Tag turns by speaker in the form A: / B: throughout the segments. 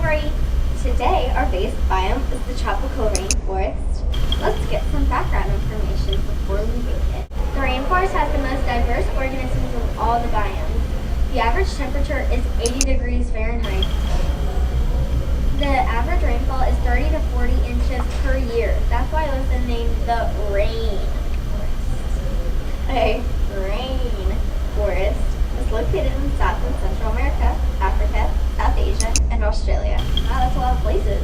A: Tori. Today, our base biome is the tropical rainforest. Let's get some background information before we begin. The rainforest has the most diverse organisms of all the biomes. The average temperature is 80 degrees Fahrenheit. The average rainfall is 30 to 40 inches per year. That's why it was the name the rainforest. A rainforest is located in South and Central America, Africa, South Asia, and Australia. Wow, that's a lot of places.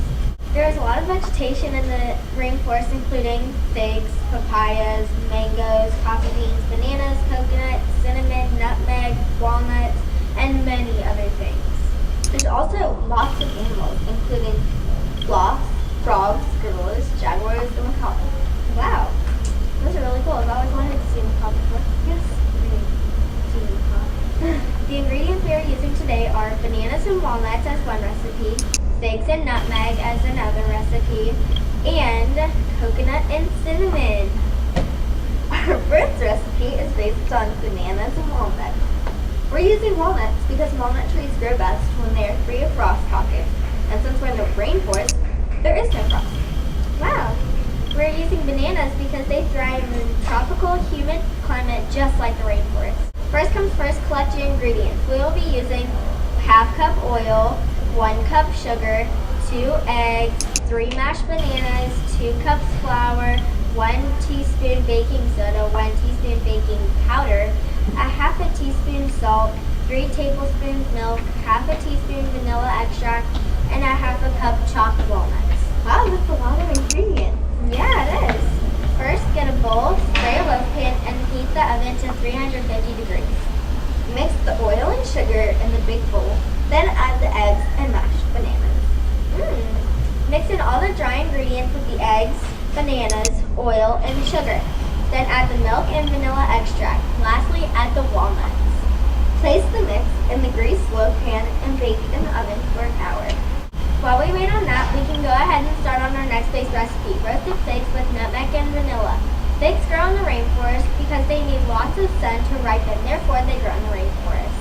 A: There is a lot of vegetation in the rainforest, including figs, papayas, mangoes, coffee beans, bananas, coconut, cinnamon, nutmeg, walnuts, and many other things. There's also lots of animals, including sloths, frogs, gorillas, jaguars, and macaques. Wow, those are really cool. I've always wanted to see a macaque before. Yes, see a macaque. The ingredients we are using today are bananas and walnuts as one recipe, figs and nutmeg as another recipe, and coconut and cinnamon. Our first recipe is based on bananas and walnuts. We're using walnuts because walnut trees grow best when they are free of frost pockets, and since we're in the rainforest, there is no frost. Wow! We're using bananas because they thrive in tropical, humid climate just like the rainforest. First comes first, collect your ingredients. We will be using half cup oil, 1 cup sugar, 2 eggs, 3 mashed bananas, 2 cups flour, 1 teaspoon baking soda, 1 teaspoon baking powder, a half a teaspoon salt, 3 tablespoons milk, half a teaspoon vanilla extract, and a half a cup chopped walnuts. Wow, that's a lot of ingredients. Yeah, it is. First, get a bowl, spray a loaf pan, and heat the oven to 350 degrees. Mix the oil and sugar in the big bowl, then add the eggs and mashed bananas. Mix in all the dry ingredients with the eggs, bananas, oil, and sugar. Then add the milk and vanilla extract. Lastly, add the walnuts. Place the mix in the greased slow pan and bake in the oven for an hour. While we wait on that, we can go ahead and start on our next base recipe, roasted figs with nutmeg and vanilla. Figs grow in the rainforest because they need lots of sun to ripen, therefore they grow in the rainforest.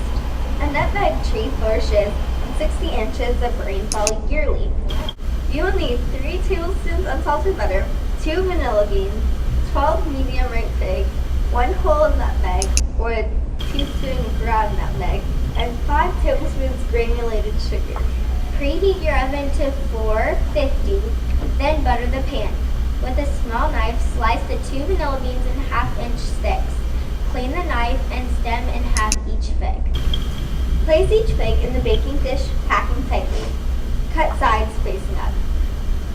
A: A nutmeg tree flourishes in 60 inches of rainfall yearly. You will need 3 tablespoons unsalted butter, 2 vanilla beans, 12 medium ripe figs, 1 whole nutmeg or a teaspoon ground nutmeg, and 5 tablespoons granulated sugar. Preheat your oven to 450, then butter the pan. With a small knife, slice the 2 vanilla beans in half-inch sticks. Clean the knife and stem in half each fig. Place each fig in the baking dish, packing tightly. Cut sides facing up.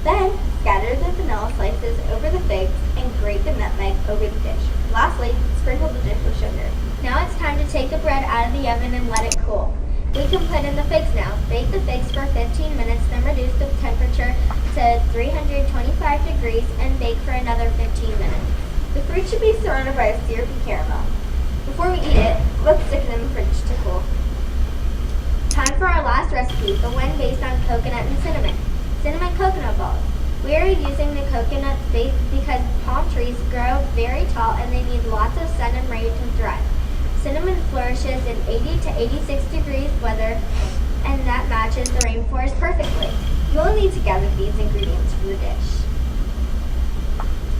A: Then, scatter the vanilla slices over the figs and grate the nutmeg over the dish. Lastly, sprinkle the dish with sugar. Now it's time to take the bread out of the oven and let it cool. We can put in the figs now. Bake the figs for 15 minutes, then reduce the temperature to 325 degrees and bake for another 15 minutes. The fruit should be surrounded by a syrupy caramel. Before we eat it, let's stick it in the fridge to cool. Time for our last recipe, the one based on coconut and cinnamon. Cinnamon coconut balls. We are using the coconut base because palm trees grow very tall and they need lots of sun and rain to thrive. Cinnamon flourishes in 80 to 86 degrees weather, and that matches the rainforest perfectly. You will need to gather these ingredients for the dish.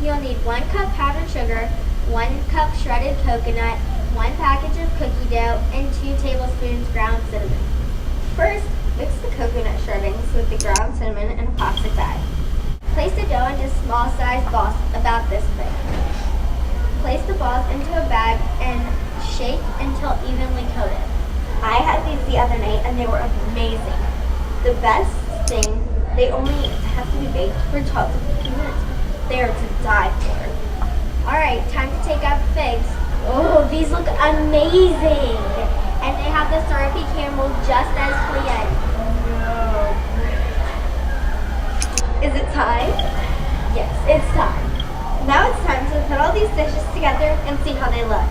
A: You'll need 1 cup powdered sugar, 1 cup shredded coconut, 1 package of cookie dough, and 2 tablespoons ground cinnamon. First, mix the coconut shreddings with the ground cinnamon in a plastic bag. Place the dough into small-sized balls about this big. Place the balls into a bag and shake until evenly coated. I had these the other night and they were amazing. The best thing, they only have to be baked for 12 to 15 minutes. They are to die for. Alright, time to take out the figs. Oh, these look amazing! And they have the syrupy caramel just as planned. Is it time? Yes, it's time. Now it's time to put all these dishes together and see how they look.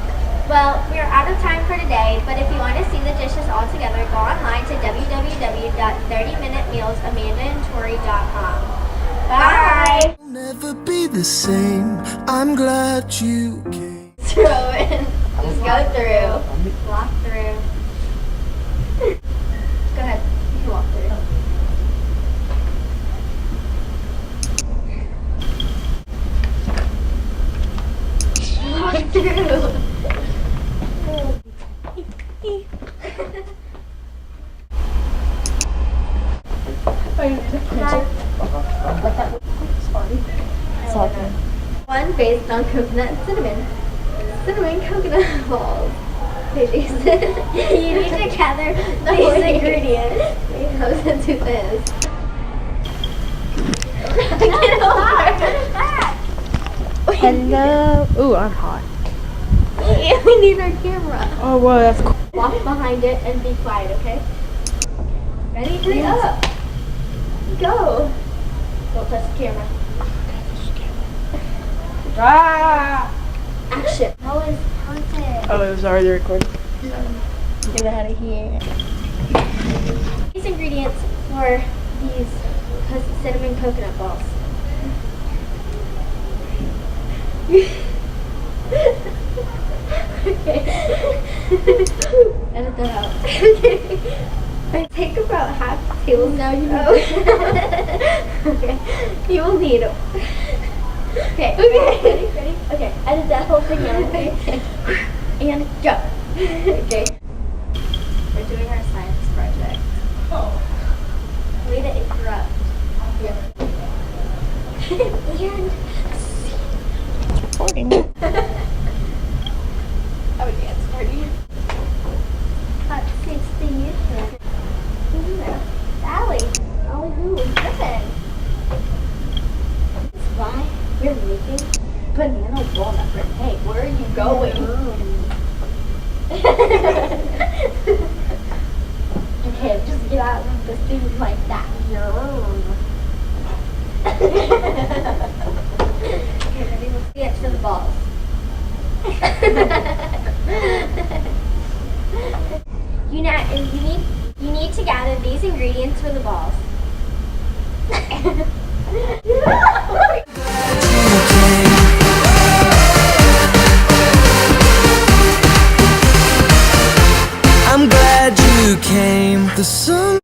A: Well, we are out of time for today, but if you want to see the dishes all together, go online to www.30minutemealsamandaandtori.com. Bye!
B: Never be the same. I'm glad you came.
A: Throw in. Just go through. Walk through. Go ahead. You can walk through. One based on coconut and cinnamon. Cinnamon coconut balls. Okay, Jason. You need to gather these ingredients. It goes into this. Get over.
C: Hello. Ooh, I'm hot.
A: We need our camera.
C: Oh, well, that's cool.
A: Walk behind it and be quiet, okay? Ready? Hurry up. Go. Don't touch the camera.
C: Ah!
A: Action. How is perfect?
C: Oh, it was already recording. Get out of here.
A: These ingredients for these cinnamon coconut balls. Okay. Edit that out. I take about half a tablespoon. No, you need Okay. You will need it. Okay. Ready? Okay. Edit that whole thing out, okay? And go. Okay. We're doing our science project. Oh. Way to interrupt. Yeah. And
C: Recording.
A: I would dance party. Hot 60. Sally. Sally who? Griffin. That's why we're making banana walnut bread. Hey, where are you going? Okay, just get out of the thing like that. Okay, ready? Let's get to the balls. You need to gather these ingredients for the balls.